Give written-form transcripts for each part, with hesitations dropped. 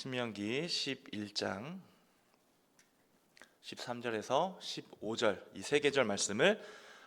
신명기 11장 13절에서 15절 이 세 계절 말씀을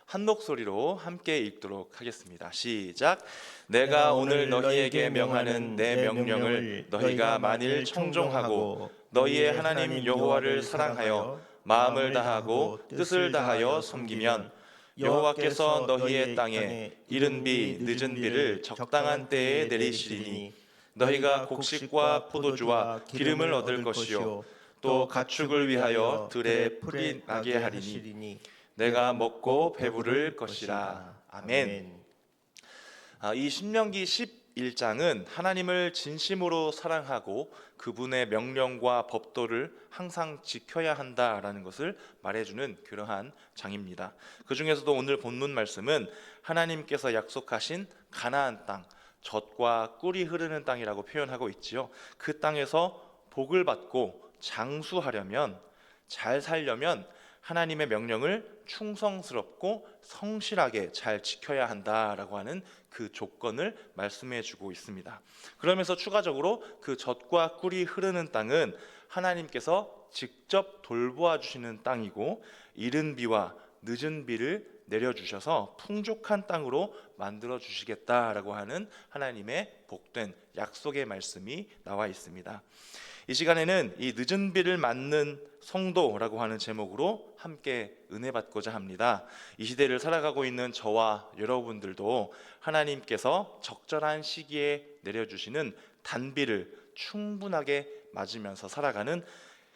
한 목소리로 함께 읽도록 하겠습니다. 시작. 내가 오늘 너희에게 명하는 내 명령을 너희가 만일 청종하고 너희의 하나님 여호와를 사랑하여 마음을 다하고 뜻을 다하여 섬기면 여호와께서 너희의 땅에 이른 비 늦은 비를 적당한 때에 내리시리니 너희가 곡식과 포도주와 기름을 얻을 것이요 또 가축을 위하여 들에 풀이 나게 하리니 내가 먹고 배부를 것이라. 아멘. 이 신명기 11장은 하나님을 진심으로 사랑하고 그분의 명령과 법도를 항상 지켜야 한다라는 것을 말해주는 그러한 장입니다. 그 중에서도 오늘 본문 말씀은 하나님께서 약속하신 가나안 땅, 젖과 꿀이 흐르는 땅이라고 표현하고 있지요. 그 땅에서 복을 받고 장수하려면, 잘 살려면 하나님의 명령을 충성스럽고 성실하게 잘 지켜야 한다라고 하는 그 조건을 말씀해 주고 있습니다. 그러면서 추가적으로 그 젖과 꿀이 흐르는 땅은 하나님께서 직접 돌보아 주시는 땅이고 이른 비와 늦은 비를 내려주셔서 풍족한 땅으로 만들어 주시겠다라고 하는 하나님의 복된 약속의 말씀이 나와 있습니다. 이 시간에는 이 늦은 비를 맞는 성도라고 하는 제목으로 함께 은혜 받고자 합니다. 이 시대를 살아가고 있는 저와 여러분들도 하나님께서 적절한 시기에 내려주시는 단비를 충분하게 맞으면서 살아가는,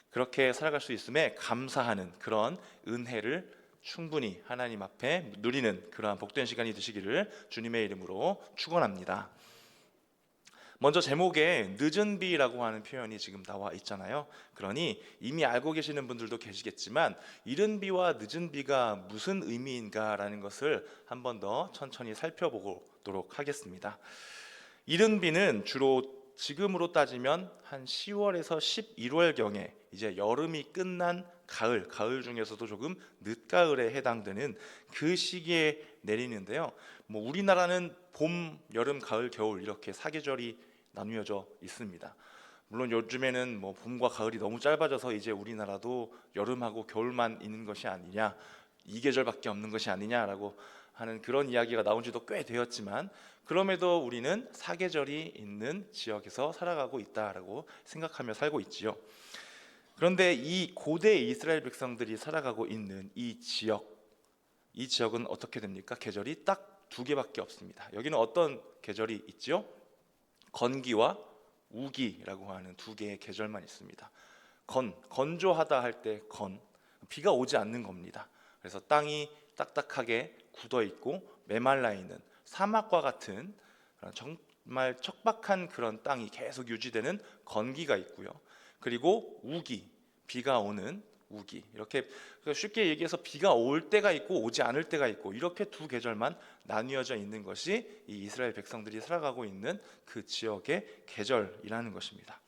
그렇게 살아갈 수 있음에 감사하는 그런 은혜를 충분히 하나님 앞에 누리는 그러한 복된 시간이 되시기를 주님의 이름으로 축원합니다. 먼저 제목에 늦은 비라고 하는 표현이 지금 나와 있잖아요. 그러니 이미 알고 계시는 분들도 계시겠지만 이른 비와 늦은 비가 무슨 의미인가라는 것을 한 번 더 천천히 살펴보도록 하겠습니다. 이른 비는 주로 지금으로 따지면 한 10월에서 11월경에 이제 여름이 끝난 가을 중에서도 조금 늦가을에 해당되는 그 시기에 내리는데요. 우리나라는 봄, 여름, 가을, 겨울 이렇게 사계절이 나뉘어져 있습니다. 물론 요즘에는 봄과 가을이 너무 짧아져서 이제 우리나라도 여름하고 겨울만 있는 것이 아니냐, 이 계절밖에 없는 것이 아니냐라고 하는 그런 이야기가 나온 지도 꽤 되었지만 그럼에도 우리는 사계절이 있는 지역에서 살아가고 있다라고 생각하며 살고 있지요. 그런데 이 고대 이스라엘 백성들이 살아가고 있는 이 지역은 어떻게 됩니까? 계절이 딱 두 개밖에 없습니다. 여기는 어떤 계절이 있죠? 건기와 우기라고 하는 두 개의 계절만 있습니다. 건조하다 할 때 비가 오지 않는 겁니다. 그래서 땅이 딱딱하게 굳어 있고 메말라 있는 사막과 같은 정말 척박한 그런 땅이 계속 유지되는 건기가 있고요. 그리고 우기, 비가 오는 우기, 이렇게 쉽게 얘기해서 비가 올 때가 있고 오지 않을 때가 있고 이렇게 두 계절만 나뉘어져 있는 것이 이 이스라엘 백성들이 살아가고 있는 그 지역의 계절이라는 것입니다.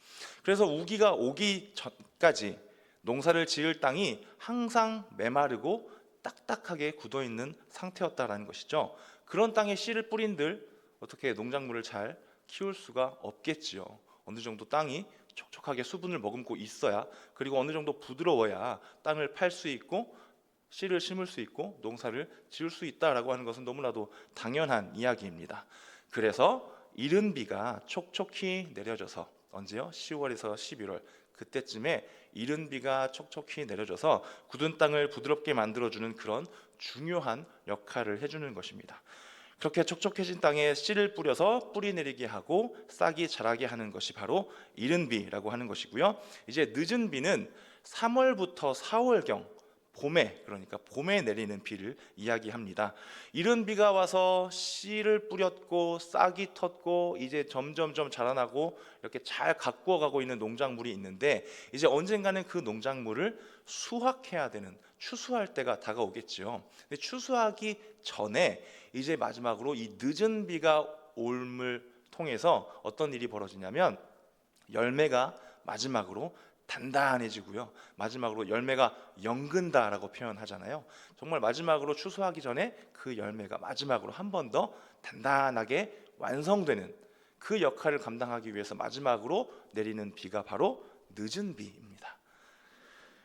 그래서 우기가 오기 전까지 농사를 지을 땅이 항상 메마르고 딱딱하게 굳어 있는 상태였다라는 것이죠. 그런 땅에 씨를 뿌린들 어떻게 농작물을 잘 키울 수가 없겠지요. 어느 정도 땅이 촉촉하게 수분을 머금고 있어야, 그리고 어느 정도 부드러워야 땅을 팔 수 있고 씨를 심을 수 있고 농사를 지을 수 있다라고 하는 것은 너무나도 당연한 이야기입니다. 그래서 이른 비가 촉촉히 내려져서, 언제요? 10월에서 11월 그때쯤에 이른 비가 촉촉히 내려져서 굳은 땅을 부드럽게 만들어주는 그런 중요한 역할을 해주는 것입니다. 그렇게 촉촉해진 땅에 씨를 뿌려서 뿌리 내리게 하고 싹이 자라게 하는 것이 바로 이른 비라고 하는 것이고요. 이제 늦은 비는 3월부터 4월경 그러니까 봄에 내리는 비를 이야기합니다. 이른 비가 와서 씨를 뿌렸고 싹이 텄고 이제 점점점 자라나고 이렇게 잘 가꾸어 가고 있는 농작물이 있는데 이제 언젠가는 그 농작물을 수확해야 되는, 추수할 때가 다가오겠죠. 근데 추수하기 전에 이제 마지막으로 이 늦은 비가 올을 통해서 어떤 일이 벌어지냐면 열매가 마지막으로 단단해지고요. 마지막으로 열매가 연근다라고 표현하잖아요. 정말 마지막으로 추수하기 전에 그 열매가 마지막으로 한 번 더 단단하게 완성되는 그 역할을 감당하기 위해서 마지막으로 내리는 비가 바로 늦은 비입니다.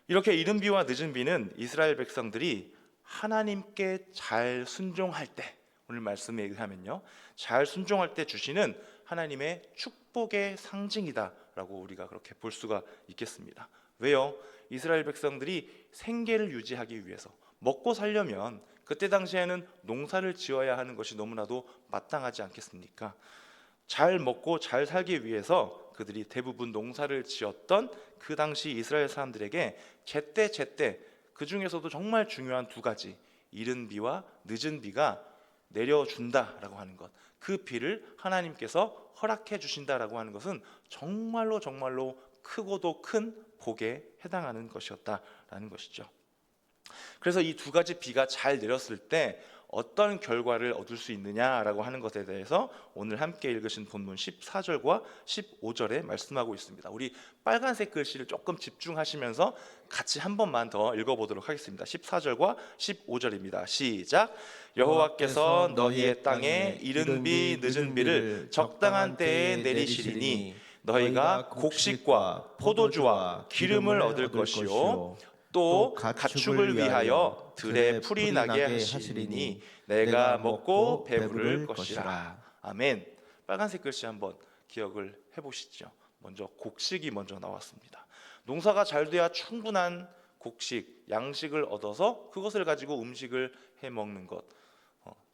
이렇게 이른 비와 늦은 비는 이스라엘 백성들이 하나님께 잘 순종할 때, 오늘 말씀에 의하면요, 잘 순종할 때 주시는 하나님의 축복의 상징이다라고 우리가 그렇게 볼 수가 있겠습니다. 왜요? 이스라엘 백성들이 생계를 유지하기 위해서, 먹고 살려면 그때 당시에는 농사를 지어야 하는 것이 너무나도 마땅하지 않겠습니까? 잘 먹고 잘 살기 위해서 그들이 대부분 농사를 지었던 그 당시 이스라엘 사람들에게 제때 그 중에서도 정말 중요한 두 가지, 이른 비와 늦은 비가 내려준다라고 하는 것, 그 비를 하나님께서 허락해 주신다라고 하는 것은 정말로 크고도 큰 복에 해당하는 것이었다라는 것이죠. 그래서 이 두 가지 비가 잘 내렸을 때 어떤 결과를 얻을 수 있느냐라고 하는 것에 대해서 오늘 함께 읽으신 본문 14절과 15절에 말씀하고 있습니다. 우리 빨간색 글씨를 조금 집중하시면서 같이 한 번만 더 읽어보도록 하겠습니다. 14절과 15절입니다. 시작. 여호와께서 너희의 땅에 이른 비 늦은 비를 적당한 때에 내리시리니 너희가 곡식과 포도주와 기름을 얻을 것이요 또 가축을 위하여 들에 풀이 나게 하시리니 내가 먹고 배부를 것이라. 아멘. 빨간색 글씨 한번 기억을 해보시죠. 먼저 곡식이 먼저 나왔습니다. 농사가 잘 돼야 충분한 곡식, 양식을 얻어서 그것을 가지고 음식을 해 먹는 것,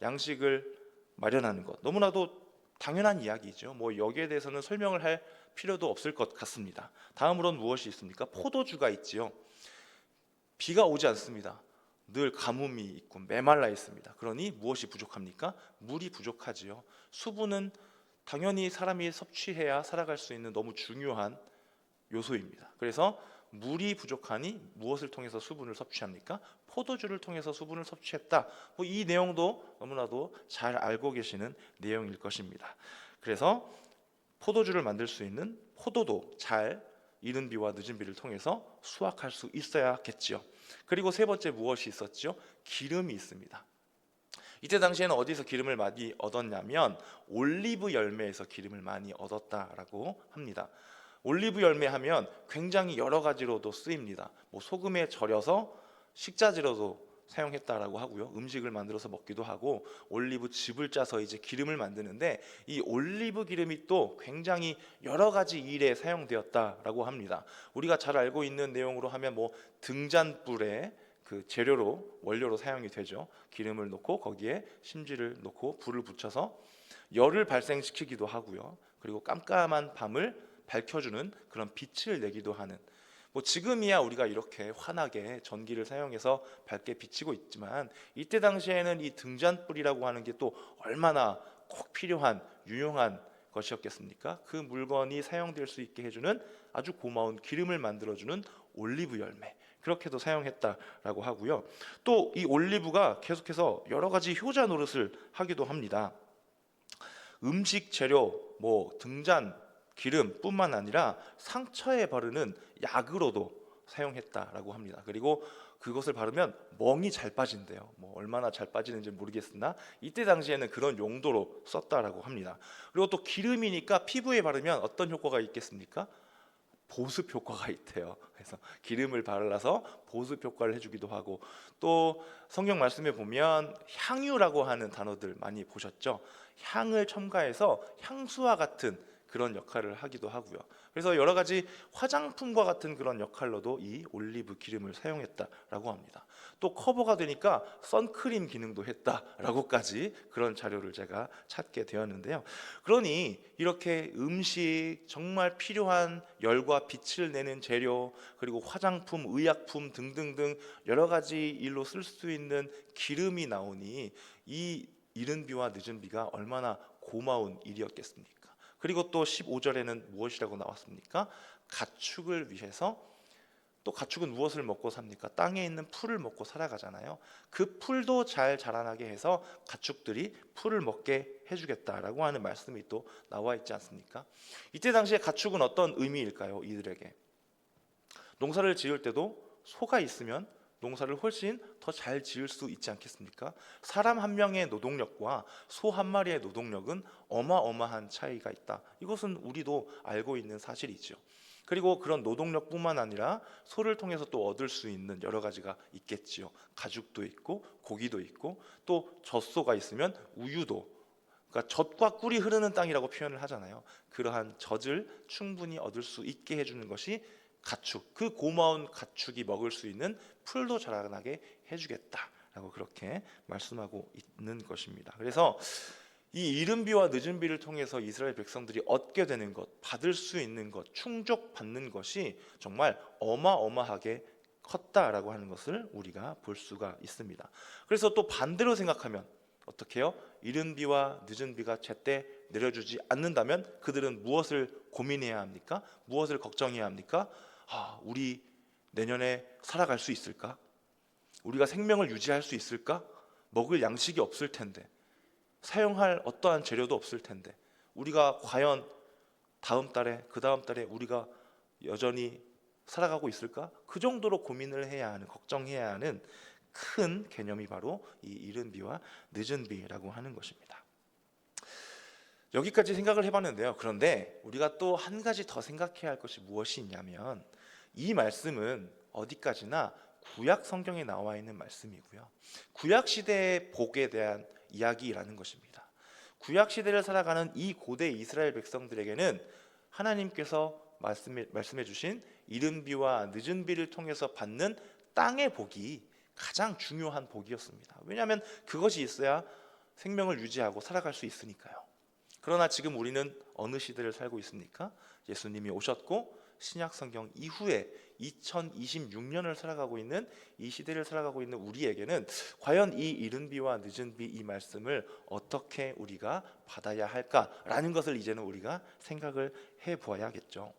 양식을 마련하는 것, 너무나도 당연한 이야기죠. 뭐 여기에 대해서는 설명을 할 필요도 없을 것 같습니다. 다음으로는 무엇이 있습니까? 포도주가 있지요. 비가 오지 않습니다. 늘 가뭄이 있고 메말라 있습니다. 그러니 무엇이 부족합니까? 물이 부족하지요. 수분은 당연히 사람이 섭취해야 살아갈 수 있는 너무 중요한 요소입니다. 그래서 물이 부족하니 무엇을 통해서 수분을 섭취합니까? 포도주를 통해서 수분을 섭취했다. 이 내용도 너무나도 잘 알고 계시는 내용일 것입니다. 그래서 포도주를 만들 수 있는 포도도 잘 이른 비와 늦은 비를 통해서 수확할 수 있어야겠지요. 그리고 세 번째 무엇이 있었죠? 기름이 있습니다. 이때 당시에는 어디서 기름을 많이 얻었냐면 올리브 열매에서 기름을 많이 얻었다라고 합니다. 올리브 열매 하면 굉장히 여러 가지로도 쓰입니다. 소금에 절여서 식자재로도 사용했다라고 하고요. 음식을 만들어서 먹기도 하고 올리브 즙을 짜서 이제 기름을 만드는데 이 올리브 기름이 또 굉장히 여러 가지 일에 사용되었다라고 합니다. 우리가 잘 알고 있는 내용으로 하면 등잔불에 그 재료로 원료로 사용이 되죠. 기름을 넣고 거기에 심지를 넣고 불을 붙여서 열을 발생시키기도 하고요. 그리고 깜깜한 밤을 밝혀주는 그런 빛을 내기도 하는, 지금이야 우리가 이렇게 환하게 전기를 사용해서 밝게 비치고 있지만 이때 당시에는 이 등잔불이라고 하는 게 또 얼마나 꼭 필요한 유용한 것이었겠습니까? 그 물건이 사용될 수 있게 해주는 아주 고마운 기름을 만들어주는 올리브 열매, 그렇게도 사용했다라고 하고요. 또 이 올리브가 계속해서 여러 가지 효자 노릇을 하기도 합니다. 음식 재료, 등잔 기름뿐만 아니라 상처에 바르는 약으로도 사용했다라고 합니다. 그리고 그것을 바르면 멍이 잘 빠진대요. 얼마나 잘 빠지는지 모르겠으나 이때 당시에는 그런 용도로 썼다라고 합니다. 그리고 또 기름이니까 피부에 바르면 어떤 효과가 있겠습니까? 보습 효과가 있대요. 그래서 기름을 발라서 보습 효과를 해주기도 하고, 또 성경 말씀에 보면 향유라고 하는 단어들 많이 보셨죠? 향을 첨가해서 향수와 같은 그런 역할을 하기도 하고요. 그래서 여러 가지 화장품과 같은 그런 역할로도 이 올리브 기름을 사용했다라고 합니다. 또 커버가 되니까 선크림 기능도 했다라고까지 그런 자료를 제가 찾게 되었는데요. 그러니 이렇게 음식, 정말 필요한 열과 빛을 내는 재료, 그리고 화장품, 의약품 등등등 여러 가지 일로 쓸 수 있는 기름이 나오니 이 이른 비와 늦은 비가 얼마나 고마운 일이었겠습니까? 그리고 또 15절에는 무엇이라고 나왔습니까? 가축을 위해서, 또 가축은 무엇을 먹고 삽니까? 땅에 있는 풀을 먹고 살아가잖아요. 그 풀도 잘 자라나게 해서 가축들이 풀을 먹게 해주겠다라고 하는 말씀이 또 나와 있지 않습니까? 이때 당시에 가축은 어떤 의미일까요? 이들에게 농사를 지을 때도 소가 있으면 농사를 훨씬 더 잘 지을 수 있지 않겠습니까? 사람 한 명의 노동력과 소 한 마리의 노동력은 어마어마한 차이가 있다. 이것은 우리도 알고 있는 사실이죠. 그리고 그런 노동력뿐만 아니라 소를 통해서 또 얻을 수 있는 여러 가지가 있겠지요. 가죽도 있고 고기도 있고 또 젖소가 있으면 우유도, 그러니까 젖과 꿀이 흐르는 땅이라고 표현을 하잖아요. 그러한 젖을 충분히 얻을 수 있게 해주는 것이 가축, 그 고마운 가축이 먹을 수 있는 풀도 자라나게 해주겠다라고 그렇게 말씀하고 있는 것입니다. 그래서 이 이른 비와 늦은 비를 통해서 이스라엘 백성들이 얻게 되는 것, 받을 수 있는 것, 충족받는 것이 정말 어마어마하게 컸다라고 하는 것을 우리가 볼 수가 있습니다. 그래서 또 반대로 생각하면 어떻게 해요? 이른 비와 늦은 비가 제때 내려주지 않는다면 그들은 무엇을 고민해야 합니까? 무엇을 걱정해야 합니까? 우리 내년에 살아갈 수 있을까? 우리가 생명을 유지할 수 있을까? 먹을 양식이 없을 텐데, 사용할 어떠한 재료도 없을 텐데, 우리가 과연 다음 달에, 그 다음 달에 우리가 여전히 살아가고 있을까? 그 정도로 고민을 해야 하는, 걱정해야 하는 큰 개념이 바로 이 이른 비와 늦은 비라고 하는 것입니다. 여기까지 생각을 해봤는데요. 그런데 우리가 또 한 가지 더 생각해야 할 것이 무엇이 있냐면, 이 말씀은 어디까지나 구약 성경에 나와 있는 말씀이고요. 구약 시대의 복에 대한 이야기라는 것입니다. 구약 시대를 살아가는 이 고대 이스라엘 백성들에게는 하나님께서 말씀해 주신 이른 비와 늦은 비를 통해서 받는 땅의 복이 가장 중요한 복이었습니다. 왜냐하면 그것이 있어야 생명을 유지하고 살아갈 수 있으니까요. 그러나 지금 우리는 어느 시대를 살고 있습니까? 예수님이 오셨고 신약 성경 이후에 2026년을 살아가고 있는 이 시대를 살아가고 있는 우리에게는 과연 이 이른 비와 늦은 비 이 말씀을 어떻게 우리가 받아야 할까라는 것을 이제는 우리가 생각을 해보아야겠죠.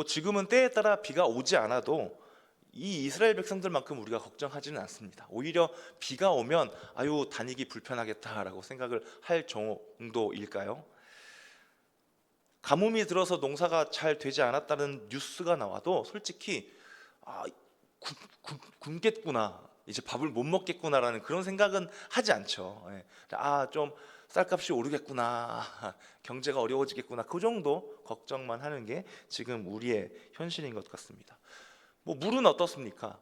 지금은 때에 따라 비가 오지 않아도 이 이스라엘 백성들만큼 우리가 걱정하지는 않습니다. 오히려 비가 오면 다니기 불편하겠다라고 생각을 할 정도일까요? 가뭄이 들어서 농사가 잘 되지 않았다는 뉴스가 나와도 솔직히 굶겠구나, 이제 밥을 못 먹겠구나라는 그런 생각은 하지 않죠. 좀 쌀값이 오르겠구나, 경제가 어려워지겠구나, 그 정도 걱정만 하는 게 지금 우리의 현실인 것 같습니다. 물은 어떻습니까?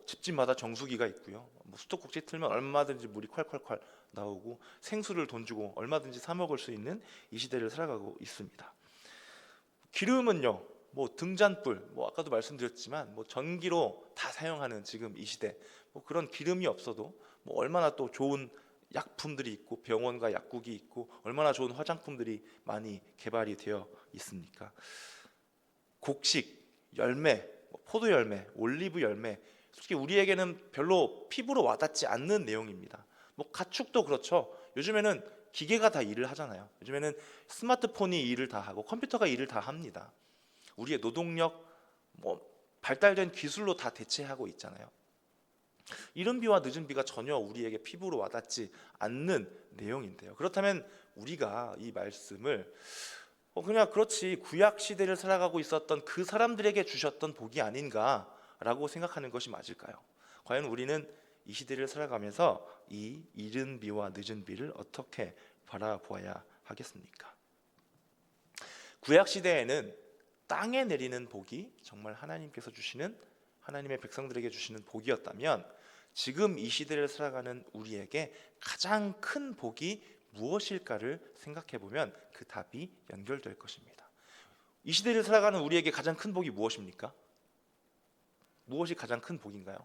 집집마다 정수기가 있고요. 수도꼭지 틀면 얼마든지 물이 콸콸콸 나오고 생수를 돈 주고 얼마든지 사 먹을 수 있는 이 시대를 살아가고 있습니다. 기름은요, 등잔불, 아까도 말씀드렸지만 전기로 다 사용하는 지금 이 시대, 그런 기름이 없어도 얼마나 또 좋은 약품들이 있고 병원과 약국이 있고 얼마나 좋은 화장품들이 많이 개발이 되어 있습니까? 곡식, 열매, 포도 열매, 올리브 열매, 솔직히 우리에게는 별로 피부로 와닿지 않는 내용입니다. 가축도 그렇죠. 요즘에는 기계가 다 일을 하잖아요. 요즘에는 스마트폰이 일을 다 하고 컴퓨터가 일을 다 합니다. 우리의 노동력, 발달된 기술로 다 대체하고 있잖아요. 이른 비와 늦은 비가 전혀 우리에게 피부로 와닿지 않는 내용인데요. 그렇다면 우리가 이 말씀을 그냥 그렇지, 구약 시대를 살아가고 있었던 그 사람들에게 주셨던 복이 아닌가라고 생각하는 것이 맞을까요? 과연 우리는 이 시대를 살아가면서 이 이른 비와 늦은 비를 어떻게 바라보아야 하겠습니까? 구약 시대에는 땅에 내리는 복이 정말 하나님께서 주시는, 하나님의 백성들에게 주시는 복이었다면, 지금 이 시대를 살아가는 우리에게 가장 큰 복이 무엇일까를 생각해 보면 그 답이 연결될 것입니다. 이 시대를 살아가는 우리에게 가장 큰 복이 무엇입니까? 무엇이 가장 큰 복인가요?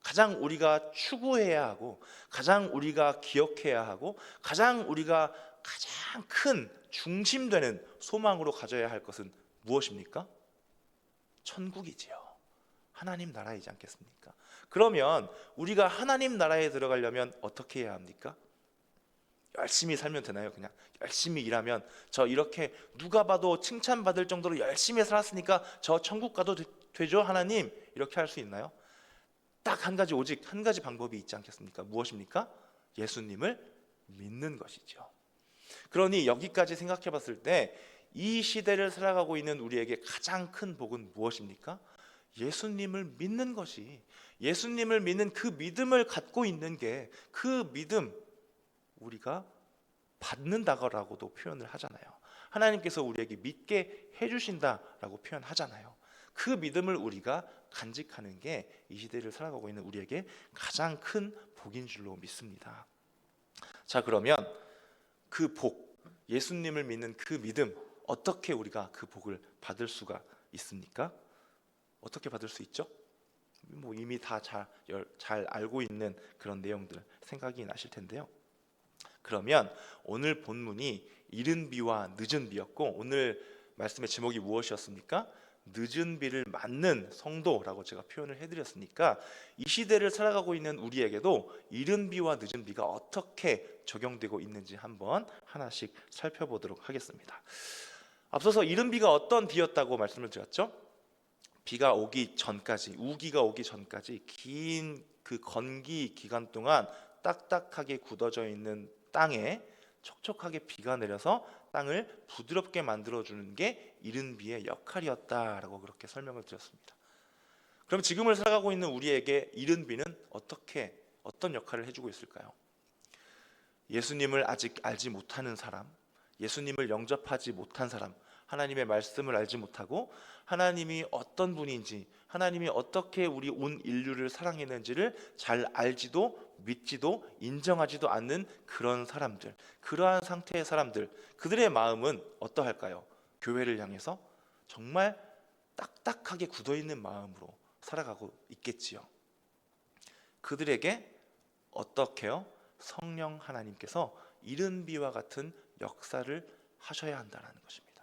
가장 우리가 추구해야 하고, 가장 우리가 기억해야 하고, 가장 우리가 가장 큰 중심되는 소망으로 가져야 할 것은 무엇입니까? 천국이지요. 하나님 나라이지 않겠습니까? 그러면 우리가 하나님 나라에 들어가려면 어떻게 해야 합니까? 열심히 살면 되나요? 그냥 열심히 일하면, 저 이렇게 누가 봐도 칭찬받을 정도로 열심히 살았으니까 저 천국 가도 되죠 하나님, 이렇게 할 수 있나요? 딱 한 가지, 오직 한 가지 방법이 있지 않겠습니까? 무엇입니까? 예수님을 믿는 것이죠. 그러니 여기까지 생각해 봤을 때 이 시대를 살아가고 있는 우리에게 가장 큰 복은 무엇입니까? 예수님을 믿는 것이, 예수님을 믿는 그 믿음을 갖고 있는 게, 그 믿음 우리가 받는다라고도 표현을 하잖아요. 하나님께서 우리에게 믿게 해주신다라고 표현하잖아요. 그 믿음을 우리가 간직하는 게 이 시대를 살아가고 있는 우리에게 가장 큰 복인 줄로 믿습니다. 자, 그러면 그 복, 예수님을 믿는 그 믿음, 어떻게 우리가 그 복을 받을 수가 있습니까? 어떻게 받을 수 있죠? 뭐 이미 다 잘 알고 있는 그런 내용들 생각이 나실 텐데요. 그러면 오늘 본문이 이른 비와 늦은 비였고, 오늘 말씀의 제목이 무엇이었습니까? 늦은 비를 맞는 성도라고 제가 표현을 해드렸으니까, 이 시대를 살아가고 있는 우리에게도 이른 비와 늦은 비가 어떻게 적용되고 있는지 한번 하나씩 살펴보도록 하겠습니다. 앞서서 이른 비가 어떤 비였다고 말씀을 드렸죠? 비가 오기 전까지, 우기가 오기 전까지 긴 그 건기 기간 동안 딱딱하게 굳어져 있는 땅에 촉촉하게 비가 내려서 땅을 부드럽게 만들어주는 게 이른 비의 역할이었다라고 그렇게 설명을 드렸습니다. 그럼 지금을 살아가고 있는 우리에게 이른 비는 어떤 역할을 해주고 있을까요? 예수님을 아직 알지 못하는 사람, 예수님을 영접하지 못한 사람, 하나님의 말씀을 알지 못하고 하나님이 어떤 분인지, 하나님이 어떻게 우리 온 인류를 사랑했는지를 잘 알지도 믿지도 인정하지도 않는 그런 사람들, 그러한 상태의 사람들, 그들의 마음은 어떠할까요? 교회를 향해서 정말 딱딱하게 굳어있는 마음으로 살아가고 있겠지요. 그들에게 어떻게요? 성령 하나님께서 이른 비와 같은 역사를 하셔야 한다는 것입니다.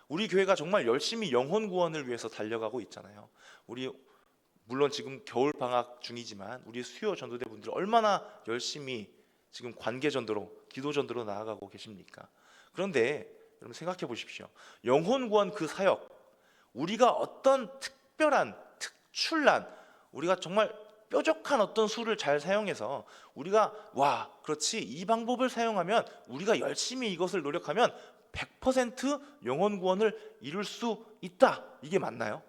우리 교회가 정말 열심히 영혼 구원을 위해서 달려가고 있잖아요. 우리 물론 지금 겨울 방학 중이지만 우리 수요 전도대 분들 얼마나 열심히 지금 관계 전도로, 기도 전도로 나아가고 계십니까? 그런데 여러분 생각해 보십시오. 영혼 구원 그 사역, 우리가 어떤 특별한, 특출난, 우리가 정말 뾰족한 어떤 수를 잘 사용해서 우리가 그렇지, 이 방법을 사용하면, 우리가 열심히 이것을 노력하면 100% 영혼 구원을 이룰 수 있다, 이게 맞나요?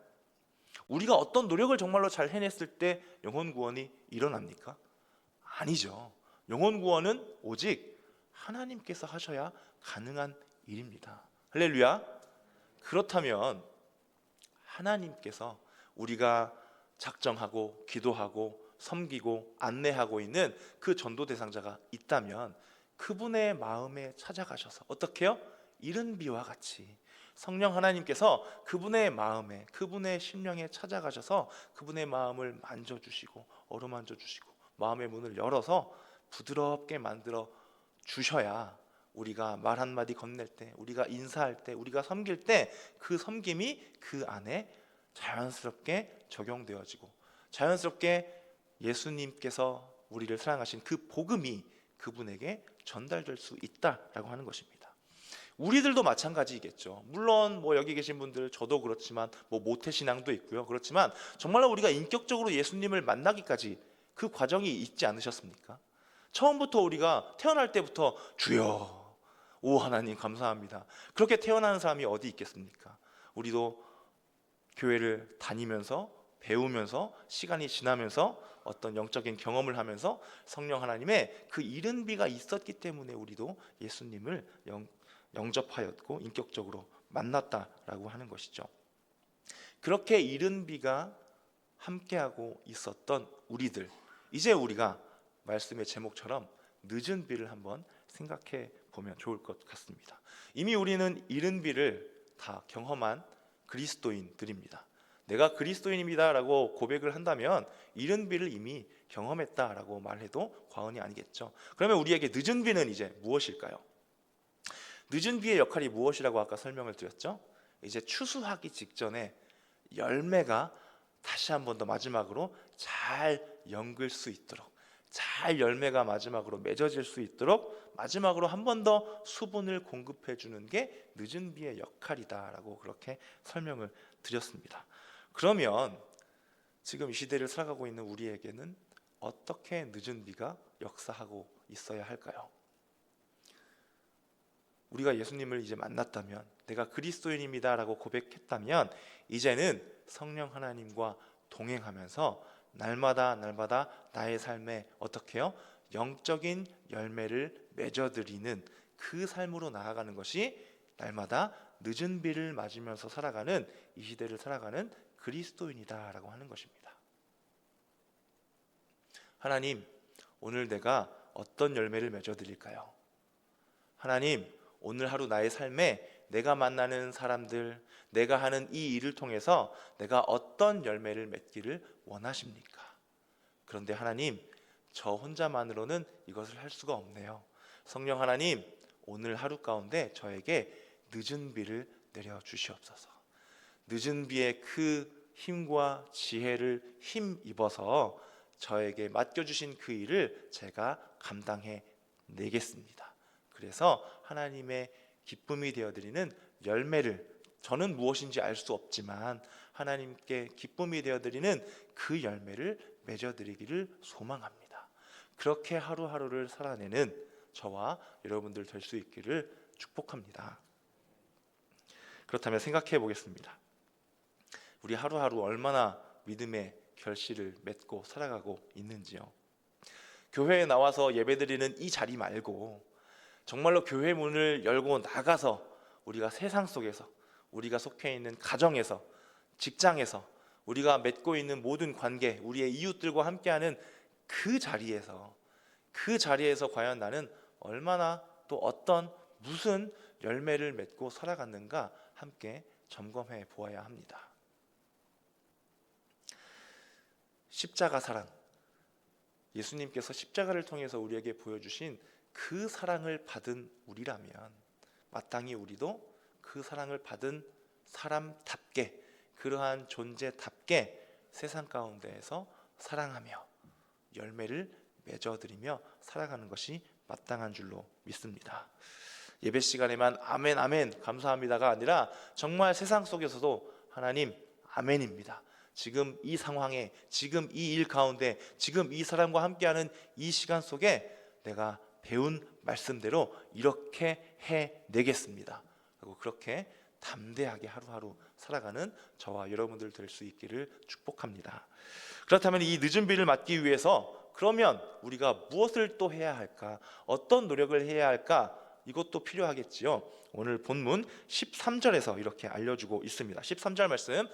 우리가 어떤 노력을 정말로 잘 해냈을 때 영혼 구원이 일어납니까? 아니죠. 영혼 구원은 오직 하나님께서 하셔야 가능한 일입니다. 할렐루야. 그렇다면 하나님께서 우리가 작정하고 기도하고 섬기고 안내하고 있는 그 전도 대상자가 있다면 그분의 마음에 찾아가셔서 어떻게 해요? 이른 비와 같이 성령 하나님께서 그분의 마음에, 그분의 심령에 찾아가셔서 그분의 마음을 만져주시고 어루만져 주시고 마음의 문을 열어서 부드럽게 만들어 주셔야 우리가 말 한마디 건넬 때, 우리가 인사할 때, 우리가 섬길 때 그 섬김이 그 안에 자연스럽게 적용되어지고 자연스럽게 예수님께서 우리를 사랑하신 그 복음이 그분에게 전달될 수 있다라고 하는 것입니다. 우리들도 마찬가지겠죠. 물론 여기 계신 분들, 저도 그렇지만 모태신앙도 있고요. 그렇지만 정말로 우리가 인격적으로 예수님을 만나기까지 그 과정이 있지 않으셨습니까? 처음부터 우리가 태어날 때부터 주여, 오 하나님 감사합니다, 그렇게 태어나는 사람이 어디 있겠습니까? 우리도 교회를 다니면서 배우면서 시간이 지나면서 어떤 영적인 경험을 하면서 성령 하나님의 그 이른 비가 있었기 때문에 우리도 예수님을 영접하였고 인격적으로 만났다라고 하는 것이죠. 그렇게 이른 비가 함께하고 있었던 우리들, 이제 우리가 말씀의 제목처럼 늦은 비를 한번 생각해 보면 좋을 것 같습니다. 이미 우리는 이른 비를 다 경험한 그리스도인들입니다. 내가 그리스도인입니다 라고 고백을 한다면 이른 비를 이미 경험했다라고 말해도 과언이 아니겠죠. 그러면 우리에게 늦은 비는 이제 무엇일까요? 늦은 비의 역할이 무엇이라고 아까 설명을 드렸죠? 이제 추수하기 직전에 열매가 다시 한 번 더 마지막으로 잘 연글 수 있도록, 잘 열매가 마지막으로 맺어질 수 있도록 마지막으로 한 번 더 수분을 공급해 주는 게 늦은 비의 역할이다라고 그렇게 설명을 드렸습니다. 그러면 지금 이 시대를 살아가고 있는 우리에게는 어떻게 늦은 비가 역사하고 있어야 할까요? 우리가 예수님을 이제 만났다면, 내가 그리스도인입니다라고 고백했다면, 이제는 성령 하나님과 동행하면서 날마다 나의 삶에 어떻게 해요? 영적인 열매를 맺어드리는 그 삶으로 나아가는 것이 날마다 늦은 비를 맞으면서 살아가는, 이 시대를 살아가는 그리스도인이다라고 하는 것입니다. 하나님, 오늘 내가 어떤 열매를 맺어드릴까요? 하나님, 오늘 하루 나의 삶에 내가 만나는 사람들, 내가 하는 이 일을 통해서 내가 어떤 열매를 맺기를 원하십니까? 그런데 하나님, 저 혼자만으로는 이것을 할 수가 없네요. 성령 하나님, 오늘 하루 가운데 저에게 늦은 비를 내려 주시옵소서. 늦은 비의 그 힘과 지혜를 힘입어서 저에게 맡겨주신 그 일을 제가 감당해 내겠습니다. 그래서 하나님의 기쁨이 되어드리는 열매를, 저는 무엇인지 알 수 없지만 하나님께 기쁨이 되어드리는 그 열매를 맺어드리기를 소망합니다. 그렇게 하루하루를 살아내는 저와 여러분들 될 수 있기를 축복합니다. 그렇다면 생각해 보겠습니다. 우리 하루하루 얼마나 믿음의 결실을 맺고 살아가고 있는지요. 교회에 나와서 예배드리는 이 자리 말고 정말로 교회 문을 열고 나가서 우리가 세상 속에서, 우리가 속해 있는 가정에서, 직장에서, 우리가 맺고 있는 모든 관계, 우리의 이웃들과 함께하는 그 자리에서 과연 나는 얼마나, 또 어떤 무슨 열매를 맺고 살아갔는가 함께 점검해 보아야 합니다. 십자가 사랑, 예수님께서 십자가를 통해서 우리에게 보여주신 그 사랑을 받은 우리라면 마땅히 우리도 그 사랑을 받은 사람답게, 그러한 존재답게 세상 가운데에서 사랑하며 열매를 맺어드리며 살아가는 것이 마땅한 줄로 믿습니다. 예배 시간에만 아멘 아멘 감사합니다가 아니라 정말 세상 속에서도 하나님 아멘입니다. 지금 이 상황에, 지금 이 일 가운데, 지금 이 사람과 함께하는 이 시간 속에 내가 배운 말씀대로 이렇게 해내겠습니다. 그리고 그렇게 담대하게 하루하루 살아가는 저와 여러분들 될 수 있기를 축복합니다. 그렇다면 이 늦은 비를 맞기 위해서 그러면 우리가 무엇을 또 해야 할까? 어떤 노력을 해야 할까? 이것도 필요하겠지요. 오늘 본문 13절에서 이렇게 알려주고 있습니다. 13절 말씀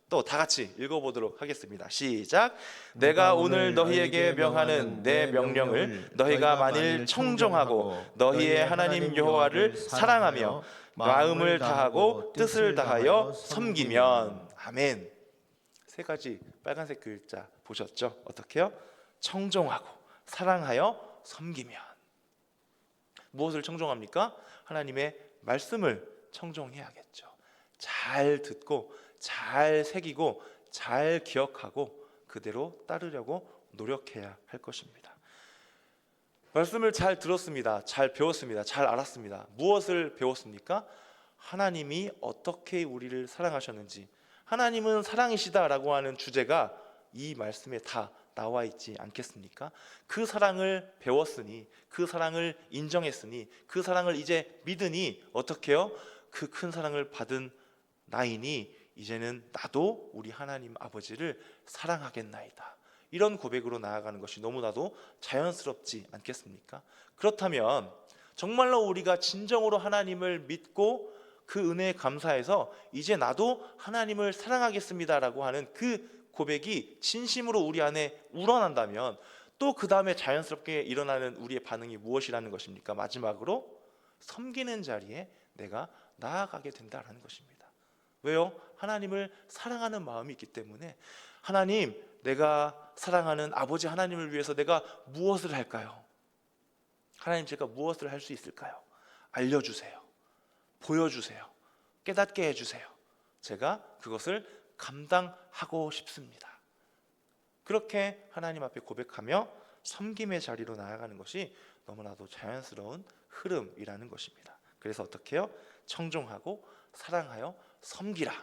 또 다 같이 읽어보도록 하겠습니다. 시작. 내가 오늘 너희에게 명하는 내 명령을 너희가 만일 청종하고 너희의 하나님 여호와를 사랑하며 마음을 다하고 뜻을 다하여 섬기면. 아멘. 세 가지 빨간색 글자 보셨죠? 어떻게요? 청종하고 사랑하여 섬기면. 무엇을 청종합니까? 하나님의 말씀을 청종해야겠죠. 잘 듣고 잘 새기고 잘 기억하고 그대로 따르려고 노력해야 할 것입니다. 말씀을 잘 들었습니다. 잘 배웠습니다. 잘 알았습니다. 무엇을 배웠습니까? 하나님이 어떻게 우리를 사랑하셨는지, 하나님은 사랑이시다라고 하는 주제가 이 말씀에 다 나와 있지 않겠습니까? 그 사랑을 배웠으니, 그 사랑을 인정했으니, 그 사랑을 이제 믿으니 어떻게 해요? 그 큰 사랑을 받은 나이니 이제는 나도 우리 하나님 아버지를 사랑하겠나이다. 이런 고백으로 나아가는 것이 너무나도 자연스럽지 않겠습니까? 그렇다면 정말로 우리가 진정으로 하나님을 믿고 그 은혜에 감사해서 이제 나도 하나님을 사랑하겠습니다라고 하는 그 고백이 진심으로 우리 안에 우러난다면 또 그 다음에 자연스럽게 일어나는 우리의 반응이 무엇이라는 것입니까? 마지막으로 섬기는 자리에 내가 나아가게 된다는 것입니다. 왜요? 하나님을 사랑하는 마음이 있기 때문에. 하나님, 내가 사랑하는 아버지 하나님을 위해서 내가 무엇을 할까요? 하나님, 제가 무엇을 할 수 있을까요? 알려주세요. 보여주세요. 깨닫게 해주세요. 제가 그것을 감당하고 싶습니다. 그렇게 하나님 앞에 고백하며 섬김의 자리로 나아가는 것이 너무나도 자연스러운 흐름이라는 것입니다. 그래서 어떻게 해요? 청종하고 사랑하여 섬기라.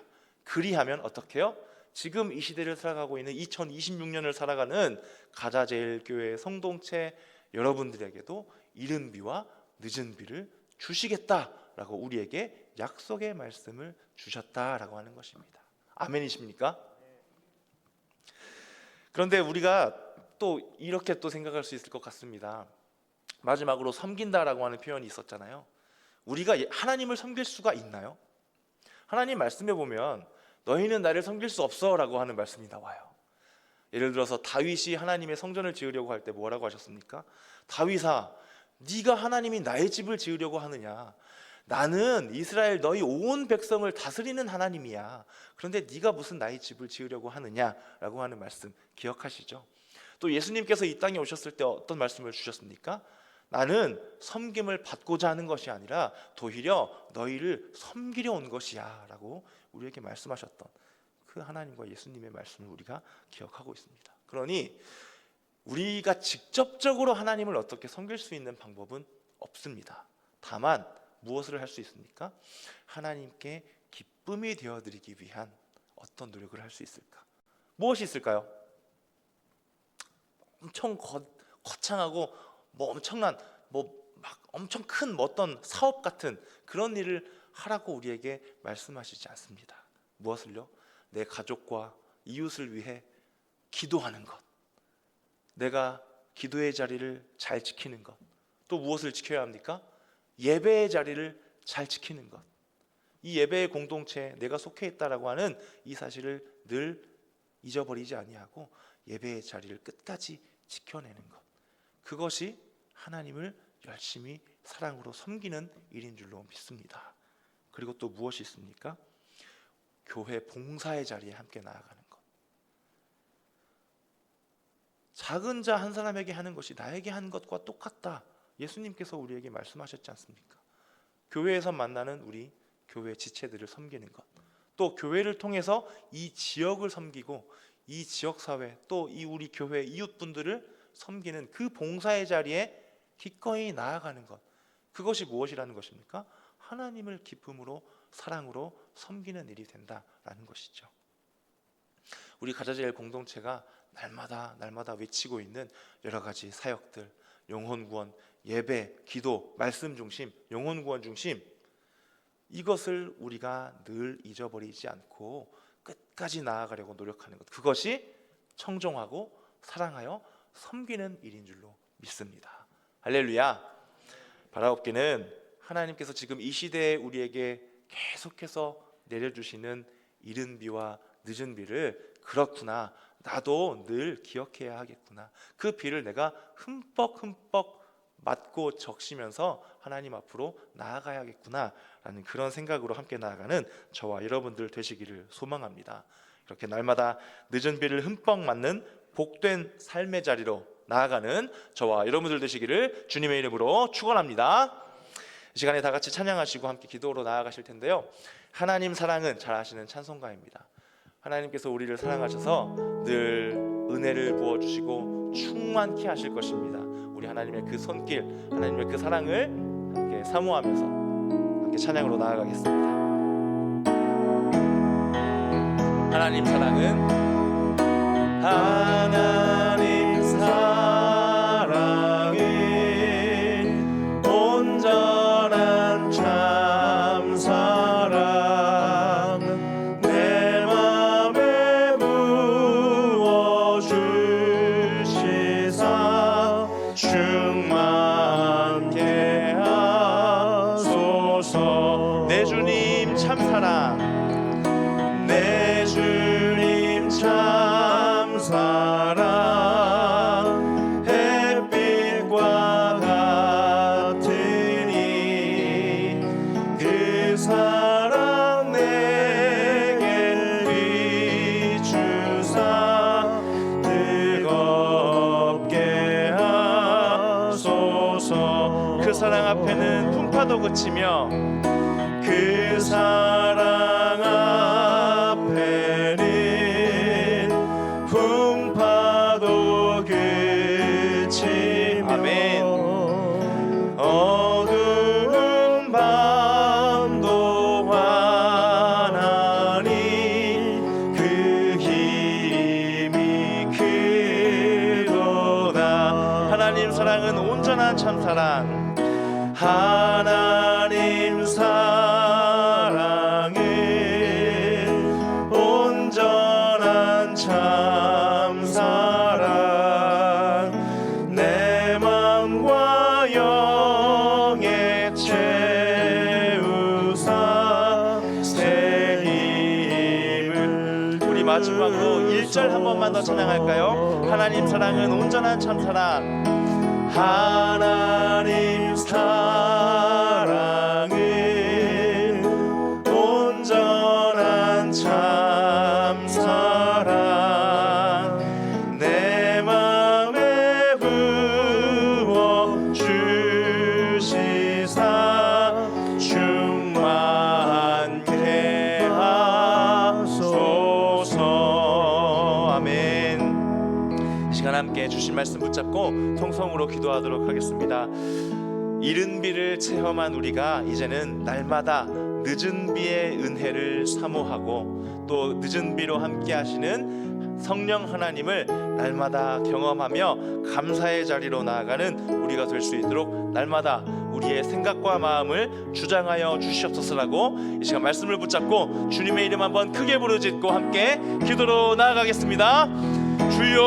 그리하면 어떻게 해요? 지금 이 시대를 살아가고 있는 2026년을 살아가는 가자제일교회 성동체 여러분들에게도 이른 비와 늦은 비를 주시겠다 라고 우리에게 약속의 말씀을 주셨다라고 하는 것입니다. 아멘이십니까? 그런데 우리가 또 이렇게 또 생각할 수 있을 것 같습니다. 마지막으로 섬긴다라고 하는 표현이 있었잖아요. 우리가 하나님을 섬길 수가 있나요? 하나님 말씀에 보면 너희는 나를 섬길 수 없어 라고 하는 말씀이 나와요. 예를 들어서 다윗이 하나님의 성전을 지으려고 할 때 뭐라고 하셨습니까? 다윗아, 네가 하나님이 나의 집을 지으려고 하느냐? 나는 이스라엘 너희 온 백성을 다스리는 하나님이야. 그런데 네가 무슨 나의 집을 지으려고 하느냐라고 하는 말씀 기억하시죠? 또 예수님께서 이 땅에 오셨을 때 어떤 말씀을 주셨습니까? 나는 섬김을 받고자 하는 것이 아니라 도리어 너희를 섬기려 온 것이야 라고 우리에게 말씀하셨던 그 하나님과 예수님의 말씀을 우리가 기억하고 있습니다. 그러니 우리가 직접적으로 하나님을 어떻게 섬길 수 있는 방법은 없습니다. 다만 무엇을 할 수 있습니까? 하나님께 기쁨이 되어드리기 위한 어떤 노력을 할 수 있을까? 무엇이 있을까요? 엄청 거창하고 엄청난 막 엄청 큰 어떤 사업 같은 그런 일을 하라고 우리에게 말씀하시지 않습니다. 무엇을요? 내 가족과 이웃을 위해 기도하는 것, 내가 기도의 자리를 잘 지키는 것, 또 무엇을 지켜야 합니까? 예배의 자리를 잘 지키는 것. 이 예배의 공동체에 내가 속해 있다라고 하는 이 사실을 늘 잊어버리지 아니하고 예배의 자리를 끝까지 지켜내는 것, 그것이 하나님을 열심히 사랑으로 섬기는 일인 줄로 믿습니다. 그리고 또 무엇이 있습니까? 교회 봉사의 자리에 함께 나아가는 것. 작은 자 한 사람에게 하는 것이 나에게 한 것과 똑같다, 예수님께서 우리에게 말씀하셨지 않습니까? 교회에서 만나는 우리 교회 지체들을 섬기는 것, 또 교회를 통해서 이 지역을 섬기고 이 지역사회, 또 이 우리 교회 이웃분들을 섬기는 그 봉사의 자리에 기꺼이 나아가는 것, 그것이 무엇이라는 것입니까? 하나님을 기쁨으로 사랑으로 섬기는 일이 된다라는 것이죠. 우리 가자제일 공동체가 날마다 외치고 있는 여러 가지 사역들, 영혼구원, 예배, 기도, 말씀 중심, 영혼구원 중심, 이것을 우리가 늘 잊어버리지 않고 끝까지 나아가려고 노력하는 것, 그것이 청종하고 사랑하여 섬기는 일인 줄로 믿습니다. 할렐루야. 바라옵기는 하나님께서 지금 이 시대에 우리에게 계속해서 내려주시는 이른 비와 늦은 비를, 그렇구나, 나도 늘 기억해야 하겠구나, 그 비를 내가 흠뻑 맞고 적시면서 하나님 앞으로 나아가야겠구나 라는 그런 생각으로 함께 나아가는 저와 여러분들 되시기를 소망합니다. 이렇게 날마다 늦은 비를 흠뻑 맞는 복된 삶의 자리로 나아가는 저와 여러분들 되시기를 주님의 이름으로 축원합니다. 이 시간에 다 같이 찬양하시고 함께 기도로 나아가실 텐데요, 하나님 사랑은 잘 아시는 찬송가입니다. 하나님께서 우리를 사랑하셔서 늘 은혜를 부어주시고 충만케 하실 것입니다. 우리 하나님의 그 손길, 하나님의 그 사랑을 함께 사모하면서 함께 찬양으로 나아가겠습니다. 하나님 사랑은, 하나님 사랑은 온전한 참 사랑, 내 맘에 부어 주시사 충만케 하소서. 내 주님 참 사랑, 내 주님 참 사랑, 햇빛과 같으니 그 사랑 내게 비추사 뜨겁게 하소서. 그 사랑 앞에는 풍파도 그치며, 그 사랑 앞에는 풍파도 그치며, 아멘. 어두운 밤도 환하니 그 힘이 크도다. 하나님 사랑은 온전한 참 사랑, 하나님 사랑 마지막으로 1절 한 번만 더 찬양할까요? 하나님 사랑은 온전한 참사랑. 하나님 사랑은 온전한 참사랑. 내 맘에 부어 주시사 충만케 하소서. 아멘. 이 시간 함께 주신 말씀 붙잡고 통성으로 기도하도록 하겠습니다. 이른 비를 체험한 우리가 이제는 날마다 늦은 비의 은혜를 사모하고 또 늦은 비로 함께 하시는 성령 하나님을 날마다 경험하며 감사의 자리로 나아가는 우리가 될 수 있도록 날마다 우리의 생각과 마음을 주장하여 주시옵소서라고 이 시간 말씀을 붙잡고 주님의 이름 한번 크게 부르짖고 함께 기도로 나아가겠습니다. 주여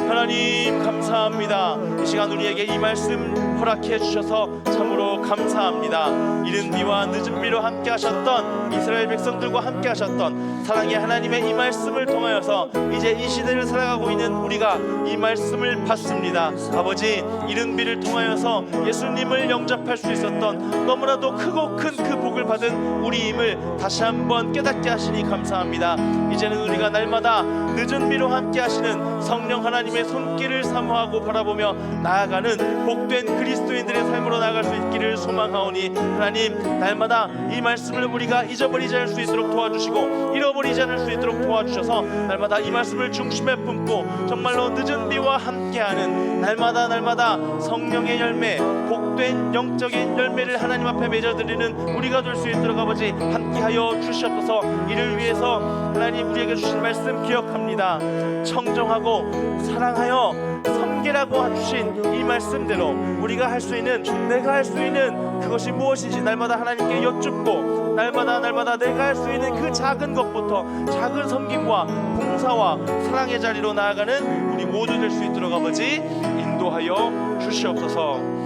하나님 감사합니다. 이 시간 우리에게 이 말씀 허락해 주셔서 참으로 감사합니다. 이른 비와 늦은 비로 함께 하셨던 이스라엘 백성들과 함께 하셨던 사랑의 하나님의 이 말씀을 통하여서 이제 이 시대를 살아가고 있는 우리가 이 말씀을 받습니다. 아버지, 이른 비를 통하여서 예수님을 영접할 수 있었던 너무나도 크고 큰 그 복을 받은 우리임을 다시 한번 깨닫게 하시니 감사합니다. 이제는 우리가 날마다 늦은 비로 함께 하시는 성령 하나님의 손길을 사모하고 바라보며 나아가는 복된 그리스도인들의 삶으로 나아갈 수 있기를 소망하오니 하나님, 날마다 이 말씀을 우리가 잊어버리지 않을 수 있도록 도와주시고 잃어버리지 않을 수 있도록 도와주셔서 날마다 이 말씀을 중심에 품고 정말로 늦은 비와 함께하는 날마다 성령의 열매, 복된 영적인 열매를 하나님 앞에 맺어드리는 우리가 될 수 있도록 아버지 함께하여 주시옵소서. 이를 위해서 하나님 우리에게 주신 말씀 기억합니다. 청정하고 사랑하여 섬기라고 주신 이 말씀대로 우리가 할 수 있는, 내가 할 수 있는 그것이 무엇인지 날마다 하나님께 여쭙고 날마다 내가 할 수 있는 그 작은 것부터 작은 섬김과 봉사와 사랑의 자리로 나아가는 우리 모두 될 수 있도록 아버지 인도하여 주시옵소서.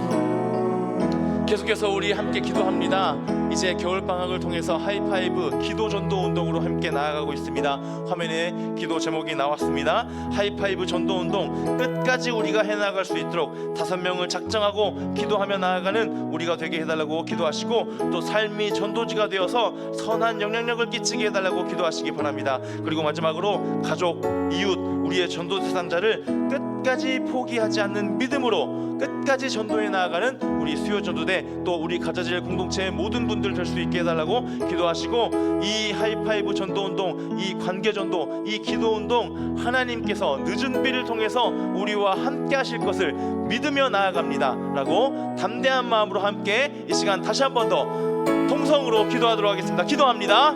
계속해서 우리 함께 기도합니다. 이제 겨울방학을 통해서 하이파이브 기도 전도 운동으로 함께 나아가고 있습니다. 화면에 기도 제목이 나왔습니다. 하이파이브 전도 운동 끝까지 우리가 해나갈 수 있도록 5명을 작정하고 기도하며 나아가는 우리가 되게 해달라고 기도하시고 또 삶이 전도지가 되어서 선한 영향력을 끼치게 해달라고 기도하시기 바랍니다. 그리고 마지막으로 가족, 이웃, 우리의 전도 대상자를 끝까지 포기하지 않는 믿음으로 끝까지 전도해 나아가는 우리 수요 전도대 또 우리 가자질 공동체의 모든 분들 될 수 있게 해달라고 기도하시고 이 하이파이브 전도운동, 이 관계전도, 이 기도운동 하나님께서 늦은 비를 통해서 우리와 함께 하실 것을 믿으며 나아갑니다 라고 담대한 마음으로 함께 이 시간 다시 한 번 더 통성으로 기도하도록 하겠습니다. 기도합니다.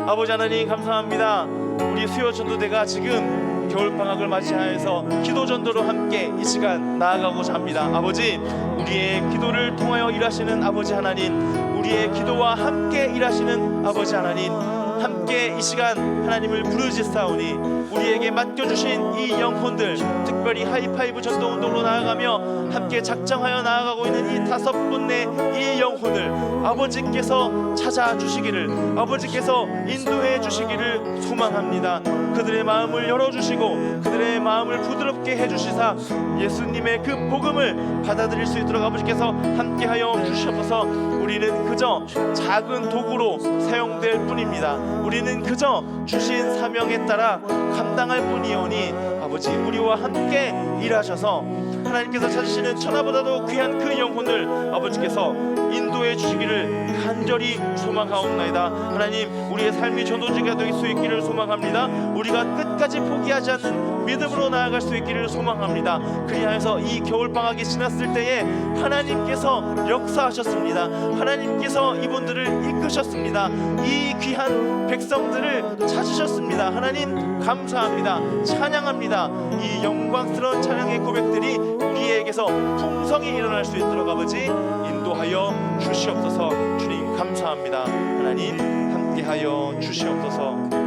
아버지 하나님 감사합니다. 우리 수요 전도대가 지금 겨울방학을 맞이하여서 기도전도로 함께 이 시간 나아가고자 합니다. 아버지, 우리의 기도를 통하여 일하시는 아버지 하나님, 우리의 기도와 함께 일하시는 아버지 하나님, 함께 이 시간 하나님을 부르짖사오니 우리에게 맡겨주신 이 영혼들, 특별히 하이파이브 전도운동으로 나아가며 함께 작정하여 나아가고 있는 이 5분의 이 영혼을 아버지께서 찾아주시기를, 아버지께서 인도해 주시기를 소망합니다. 그들의 마음을 열어주시고 그들의 마음을 부드럽게 해주시사 예수님의 그 복음을 받아들일 수 있도록 아버지께서 함께하여 주시옵소서. 우리는 그저 작은 도구로 사용될 뿐입니다. 우리는 그저 주신 사명에 따라 감당할 뿐이오니 아버지, 우리와 함께 일하셔서 하나님께서 찾으시는 천하보다도 귀한 그 영혼을 아버지께서 인도해 주시기를 간절히 소망하옵나이다. 하나님, 우리의 삶이 전도지가 될 수 있기를 소망합니다. 우리가 끝까지 포기하지 않는 믿음으로 나아갈 수 있기를 소망합니다. 그리하여서 이 겨울방학이 지났을 때에 하나님께서 역사하셨습니다. 하나님께서 이분들을 이끄셨습니다. 이 귀한 백성들을 찾으셨습니다. 하나님 감사합니다. 찬양합니다. 이 영광스러운 찬양의 고백들이 우리에게서 풍성히 일어날 수 있도록 아버지 인도하여 주시옵소서. 주님 감사합니다. 하나님 함께하여 주시옵소서.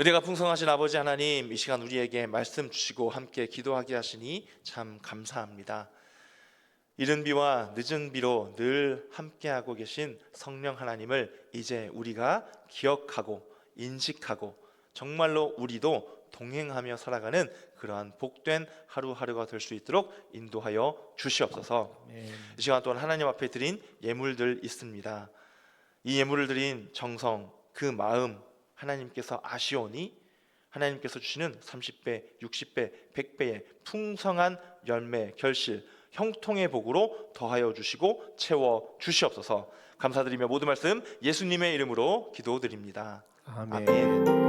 은혜가 풍성하신 아버지 하나님, 이 시간 우리에게 말씀 주시고 함께 기도하게 하시니 참 감사합니다. 이른 비와 늦은 비로 늘 함께하고 계신 성령 하나님을 이제 우리가 기억하고 인식하고 정말로 우리도 동행하며 살아가는 그러한 복된 하루하루가 될 수 있도록 인도하여 주시옵소서. 이 시간 동안 하나님 앞에 드린 예물들 있습니다. 이 예물을 드린 정성, 그 마음 하나님께서 아시오니 하나님께서 주시는 30배, 60배, 100배의 풍성한 열매, 결실, 형통의 복으로 더하여 주시고 채워 주시옵소서. 감사드리며 모든 말씀 예수님의 이름으로 기도드립니다. 아멘. 아멘.